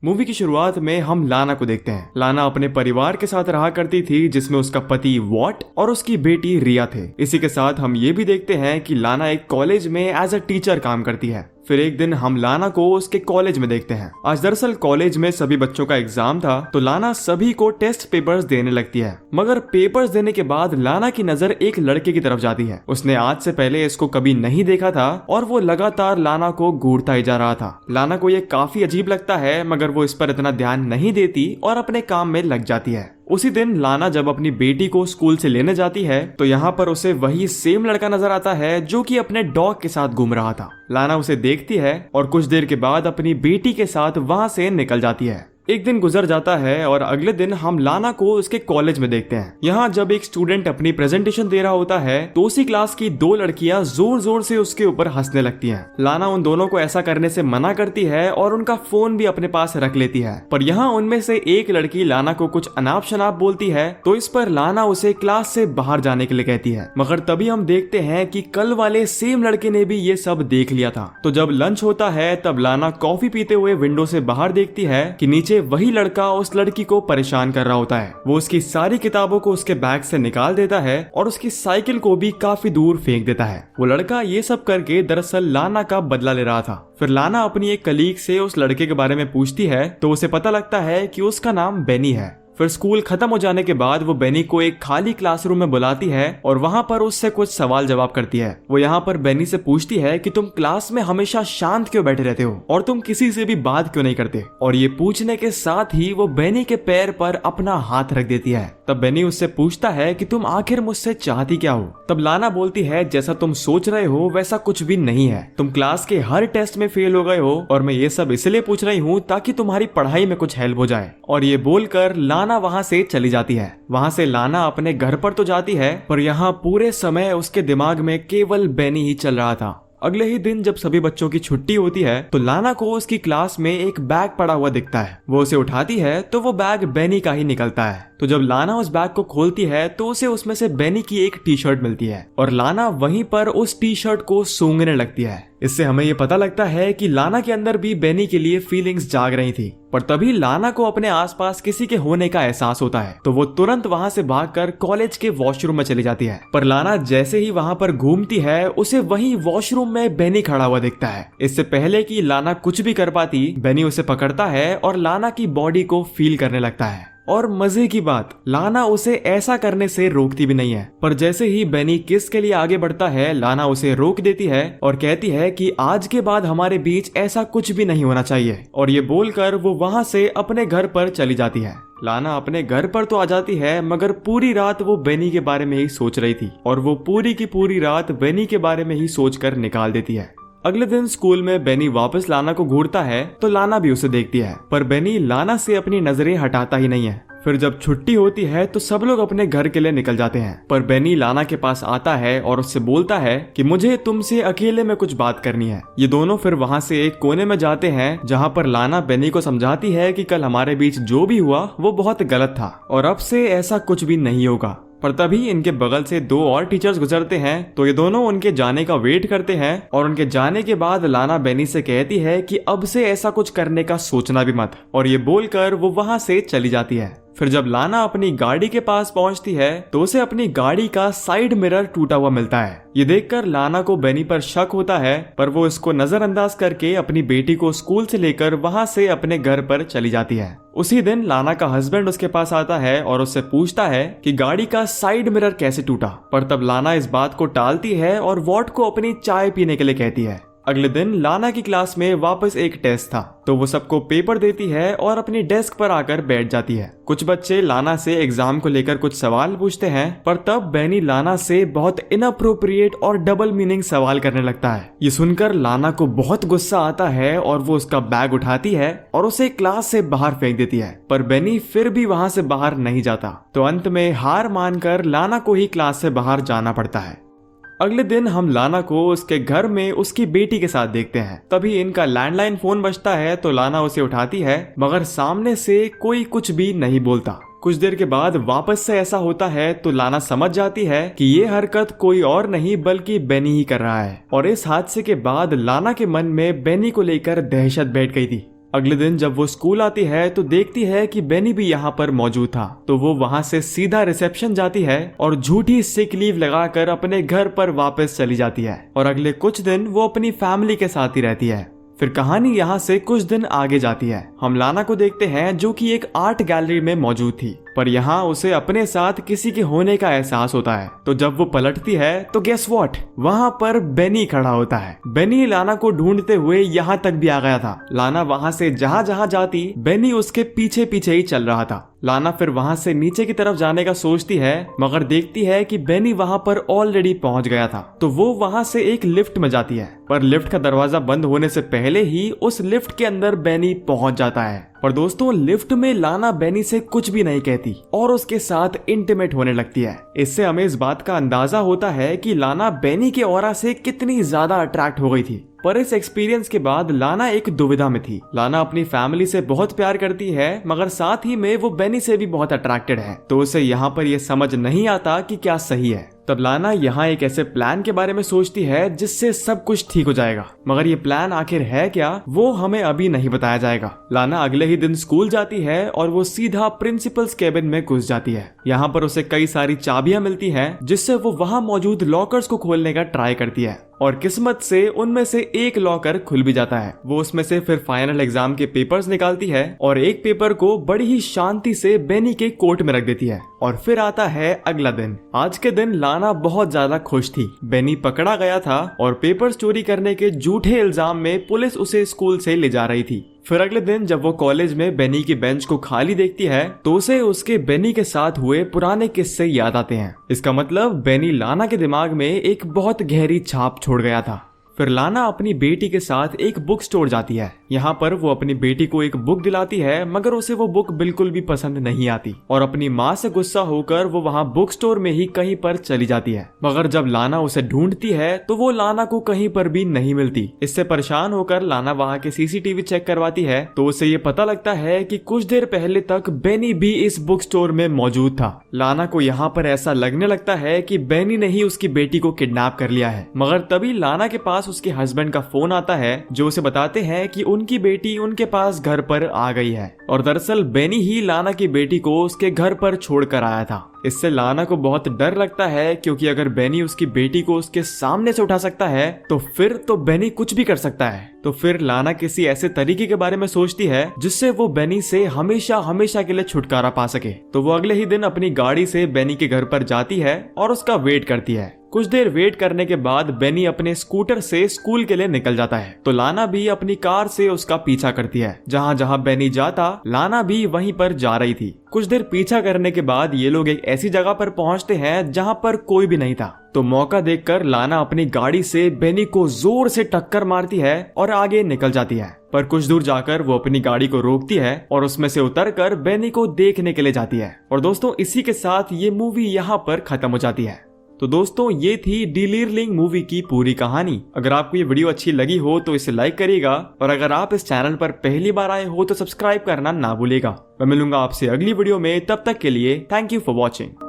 Movie की शुरुआत में हम लाना को देखते हैं। लाना अपने परिवार के साथ रहा करती थी, जिसमें उसका पति वॉट और उसकी बेटी रिया थे। इसी के साथ हम ये भी देखते हैं कि लाना एक कॉलेज में एज अ टीचर काम करती है। फिर एक दिन हम लाना को उसके कॉलेज में देखते हैं। आज दरअसल कॉलेज में सभी बच्चों का एग्जाम था, तो लाना सभी को टेस्ट पेपर्स देने लगती है। मगर पेपर्स देने के बाद लाना की नजर एक लड़के की तरफ जाती है। उसने आज से पहले इसको कभी नहीं देखा था और वो लगातार लाना को घूरता ही जा रहा था। लाना को ये काफी अजीब लगता है, मगर वो इस पर इतना ध्यान नहीं देती और अपने काम में लग जाती है। उसी दिन लाना जब अपनी बेटी को स्कूल से लेने जाती है तो यहाँ पर उसे वही सेम लड़का नजर आता है जो कि अपने डॉग के साथ घूम रहा था। लाना उसे देखती है और कुछ देर के बाद अपनी बेटी के साथ वहां से निकल जाती है। एक दिन गुजर जाता है और अगले दिन हम लाना को उसके कॉलेज में देखते हैं। यहाँ जब एक स्टूडेंट अपनी प्रेजेंटेशन दे रहा होता है तो उसी क्लास की दो लड़कियां जोर जोर से उसके ऊपर हंसने लगती हैं। लाना उन दोनों को ऐसा करने से मना करती है और उनका फोन भी अपने पास रख लेती है। पर यहाँ उनमें से एक लड़की लाना को कुछ अनाप शनाप बोलती है, तो इस पर लाना उसे क्लास से बाहर जाने के लिए कहती है। मगर तभी हम देखते हैं कि कल वाले सेम लड़के ने भी ये सब देख लिया था। तो जब लंच होता है तब लाना कॉफी पीते हुए विंडो से बाहर देखती है कि नीचे वही लड़का उस लड़की को परेशान कर रहा होता है। वो उसकी सारी किताबों को उसके बैग से निकाल देता है और उसकी साइकिल को भी काफी दूर फेंक देता है। वो लड़का ये सब करके दरअसल लाना का बदला ले रहा था। फिर लाना अपनी एक कलीग से उस लड़के के बारे में पूछती है तो उसे पता लगता है कि उसका नाम बेनी है। फिर स्कूल खत्म हो जाने के बाद वो बेनी को एक खाली क्लासरूम में बुलाती है और वहाँ पर उससे कुछ सवाल जवाब करती है। वो यहाँ पर बेनी से पूछती है कि तुम क्लास में हमेशा शांत क्यों बैठे रहते हो और तुम किसी से भी बात क्यों नहीं करते। और ये पूछने के साथ ही वो बेनी के पैर पर अपना हाथ रख देती है। तब बेनी उससे पूछता है कि तुम आखिर मुझसे चाहती क्या हो। तब लाना बोलती है जैसा तुम सोच रहे हो वैसा कुछ भी नहीं है। तुम क्लास के हर टेस्ट में फेल हो गए हो और मैं ये सब इसलिए पूछ रही हूँ ताकि तुम्हारी पढ़ाई में कुछ हेल्प हो जाए। और ये बोलकर लाना वहां से चली जाती है। वहां से लाना अपने घर पर तो जाती है, पर यहाँ पूरे समय उसके दिमाग में केवल बेनी ही चल रहा था। अगले ही दिन जब सभी बच्चों की छुट्टी होती है तो लाना को उसकी क्लास में एक बैग पड़ा हुआ दिखता है। वो उसे उठाती है तो वो बैग बेनी का ही निकलता है। तो जब लाना उस बैग को खोलती है तो उसे उसमें से बेनी की एक टी शर्ट मिलती है और लाना वहीं पर उस टी शर्ट को सूंघने लगती है। इससे हमें ये पता लगता है कि लाना के अंदर भी बेनी के लिए फीलिंग्स जाग रही थी। पर तभी लाना को अपने आसपास किसी के होने का एहसास होता है, तो वो तुरंत वहां से भागकर कॉलेज के वॉशरूम में चली जाती है। पर लाना जैसे ही वहां पर घूमती है उसे वही वॉशरूम में बेनी खड़ा हुआ दिखता है। इससे पहले कि लाना कुछ भी कर पाती, बेनी उसे पकड़ता है और लाना की बॉडी को फील करने लगता है। और मजे की बात, लाना उसे ऐसा करने से रोकती भी नहीं है। पर जैसे ही बेनी किस के लिए आगे बढ़ता है, लाना उसे रोक देती है और कहती है कि आज के बाद हमारे बीच ऐसा कुछ भी नहीं होना चाहिए। और ये बोलकर वो वहां से अपने घर पर चली जाती है। लाना अपने घर पर तो आ जाती है, मगर पूरी रात वो बेनी के बारे में ही सोच रही थी और वो पूरी की पूरी रात बेनी के बारे में ही सोचकर निकाल देती है। अगले दिन स्कूल में बेनी वापस लाना को घूरता है तो लाना भी उसे देखती है, पर बेनी लाना से अपनी नजरें हटाता ही नहीं है। फिर जब छुट्टी होती है तो सब लोग अपने घर के लिए निकल जाते हैं, पर बेनी लाना के पास आता है और उससे बोलता है कि मुझे तुमसे अकेले में कुछ बात करनी है। ये दोनों फिर वहाँ से एक कोने में जाते हैं जहाँ पर लाना बेनी को समझाती है कि कल हमारे बीच जो भी हुआ वो बहुत गलत था और अब से ऐसा कुछ भी नहीं होगा। पर तभी इनके बगल से दो और टीचर्स गुजरते हैं, तो ये दोनों उनके जाने का वेट करते हैं और उनके जाने के बाद लाना बेनी से कहती है कि अब से ऐसा कुछ करने का सोचना भी मत। और ये बोलकर वो वहां से चली जाती है। फिर जब लाना अपनी गाड़ी के पास पहुंचती है तो उसे अपनी गाड़ी का साइड मिरर टूटा हुआ मिलता है। ये देखकर लाना को बेनी पर शक होता है, पर वो इसको नजरअंदाज करके अपनी बेटी को स्कूल से लेकर वहां से अपने घर पर चली जाती है। उसी दिन लाना का हस्बैंड उसके पास आता है और उससे पूछता है कि गाड़ी का साइड मिरर कैसे टूटा। पर तब लाना इस बात को टालती है और वॉट को अपनी चाय पीने के लिए कहती है। अगले दिन लाना की क्लास में वापस एक टेस्ट था, तो वो सबको पेपर देती है और अपनी डेस्क पर आकर बैठ जाती है। कुछ बच्चे लाना से एग्जाम को लेकर कुछ सवाल पूछते हैं, पर तब बेनी लाना से बहुत इनअप्रोप्रिएट और डबल मीनिंग सवाल करने लगता है। ये सुनकर लाना को बहुत गुस्सा आता है और वो उसका बैग उठाती है और उसे क्लास से बाहर फेंक देती है। पर बेनी फिर भी वहां से बाहर नहीं जाता, तो अंत में हार मानकर लाना को ही क्लास से बाहर जाना पड़ता है। अगले दिन हम लाना को उसके घर में उसकी बेटी के साथ देखते हैं। तभी इनका लैंडलाइन फोन बजता है तो लाना उसे उठाती है, मगर सामने से कोई कुछ भी नहीं बोलता। कुछ देर के बाद वापस से ऐसा होता है तो लाना समझ जाती है कि ये हरकत कोई और नहीं बल्कि बेनी ही कर रहा है। और इस हादसे के बाद लाना के मन में बेनी को लेकर दहशत बैठ गई थी। अगले दिन जब वो स्कूल आती है तो देखती है कि बेनी भी यहाँ पर मौजूद था, तो वो वहाँ से सीधा रिसेप्शन जाती है और झूठी सिक लीव लगाकर अपने घर पर वापस चली जाती है और अगले कुछ दिन वो अपनी फैमिली के साथ ही रहती है। फिर कहानी यहाँ से कुछ दिन आगे जाती है। हम लाना को देखते हैं जो कि एक आर्ट गैलरी में मौजूद थी, पर यहाँ उसे अपने साथ किसी के होने का एहसास होता है। तो जब वो पलटती है तो गेस व्हाट, वहाँ पर बेनी खड़ा होता है। बेनी लाना को ढूंढते हुए यहाँ तक भी आ गया था। लाना वहाँ से जहाँ जहाँ जाती बेनी उसके पीछे पीछे ही चल रहा था। लाना फिर वहाँ से नीचे की तरफ जाने का सोचती है, मगर देखती है कि बेनी वहाँ पर ऑलरेडी पहुँच गया था। तो वो वहाँ से एक लिफ्ट में जाती है, पर लिफ्ट का दरवाजा बंद होने से पहले ही उस लिफ्ट के अंदर बेनी पहुँच जाता है। और दोस्तों, लिफ्ट में लाना बेनी से कुछ भी नहीं कहती और उसके साथ इंटीमेट होने लगती है। इससे हमें इस बात का अंदाजा होता है कि लाना बेनी के ऑरा से कितनी ज्यादा अट्रैक्ट हो गई थी। पर इस एक्सपीरियंस के बाद लाना एक दुविधा में थी। लाना अपनी फैमिली से बहुत प्यार करती है, मगर साथ ही में वो बेनी से भी बहुत अट्रैक्टेड है, तो उसे यहाँ पर ये समझ नहीं आता कि क्या सही है। तब लाना यहाँ एक ऐसे प्लान के बारे में सोचती है जिससे सब कुछ ठीक हो जाएगा, मगर ये प्लान आखिर है क्या, वो हमें अभी नहीं बताया जाएगा। लाना अगले ही दिन स्कूल जाती है और वो सीधा प्रिंसिपल्स केबिन में घुस जाती है। यहाँ पर उसे कई सारी चाबियां मिलती हैं, जिससे वो वहाँ मौजूद लॉकर्स को खोलने का ट्राई करती है और किस्मत से उनमें से एक लॉकर खुल भी जाता है। वो उसमें से फिर फाइनल एग्जाम के पेपर्स निकालती है और एक पेपर को बड़ी ही शांति से बेनी के कोट में रख देती है। और फिर आता है अगला दिन। आज के दिन लाना बहुत ज्यादा खुश थी। बेनी पकड़ा गया था और पेपर्स चोरी करने के झूठे इल्जाम में पुलिस उसे स्कूल से ले जा रही थी। फिर अगले दिन जब वो कॉलेज में बेनी की बेंच को खाली देखती है तो उसे उसके बेनी के साथ हुए पुराने किस्से याद आते हैं। इसका मतलब बेनी लाना के दिमाग में एक बहुत गहरी छाप छोड़ गया था। फिर लाना अपनी बेटी के साथ एक बुक स्टोर जाती है। यहाँ पर वो अपनी बेटी को एक बुक दिलाती है, मगर उसे वो बुक बिल्कुल भी पसंद नहीं आती और अपनी माँ से गुस्सा होकर वो वहाँ बुक स्टोर में ही कहीं पर चली जाती है। मगर जब लाना उसे ढूंढती है तो वो लाना को कहीं पर भी नहीं मिलती। इससे परेशान होकर लाना वहाँ के सीसीटीवी चेक करवाती है तो उसे ये पता लगता है कि कुछ देर पहले तक बेनी भी इस बुक स्टोर में मौजूद था। लाना को यहाँ पर ऐसा लगने लगता है कि बेनी ने ही उसकी बेटी को किडनैप कर लिया है, मगर तभी लाना के पास उसके हस्बैंड का फोन आता है जो उसे बताते हैं कि उनकी बेटी उनके पास घर पर आ गई है और दरअसल बेनी ही लाना की बेटी को उसके घर पर छोड़कर आया था। इससे लाना को बहुत डर लगता है, क्योंकि अगर बेनी उसकी बेटी को उसके सामने से उठा सकता है तो फिर तो बेनी कुछ भी कर सकता है। तो फिर लाना किसी ऐसे तरीके के बारे में सोचती है जिससे वो बेनी से हमेशा हमेशा के लिए छुटकारा पा सके। तो वो अगले ही दिन अपनी गाड़ी से बेनी के घर पर जाती है और उसका वेट करती है। कुछ देर वेट करने के बाद बेनी अपने स्कूटर से स्कूल के लिए निकल जाता है, तो लाना भी अपनी कार से उसका पीछा करती है। जहाँ जहाँ बेनी जाता लाना भी वहीं पर जा रही थी। कुछ देर पीछा करने के बाद ये लोग एक ऐसी जगह पर पहुँचते हैं जहाँ पर कोई भी नहीं था। तो मौका देखकर लाना अपनी गाड़ी से बेनी को जोर से टक्कर मारती है और आगे निकल जाती है। पर कुछ दूर जाकर वो अपनी गाड़ी को रोकती है और उसमें से उतरकर बेनी को देखने के लिए जाती है। और दोस्तों, इसी के साथ ये मूवी यहाँ पर खत्म हो जाती है। तो दोस्तों, ये थी डिलीरलिंग मूवी की पूरी कहानी। अगर आपको ये वीडियो अच्छी लगी हो तो इसे लाइक करिएगा और अगर आप इस चैनल पर पहली बार आए हो तो सब्सक्राइब करना ना भूलिएगा। मैं मिलूंगा आपसे अगली वीडियो में, तब तक के लिए थैंक यू फॉर वॉचिंग।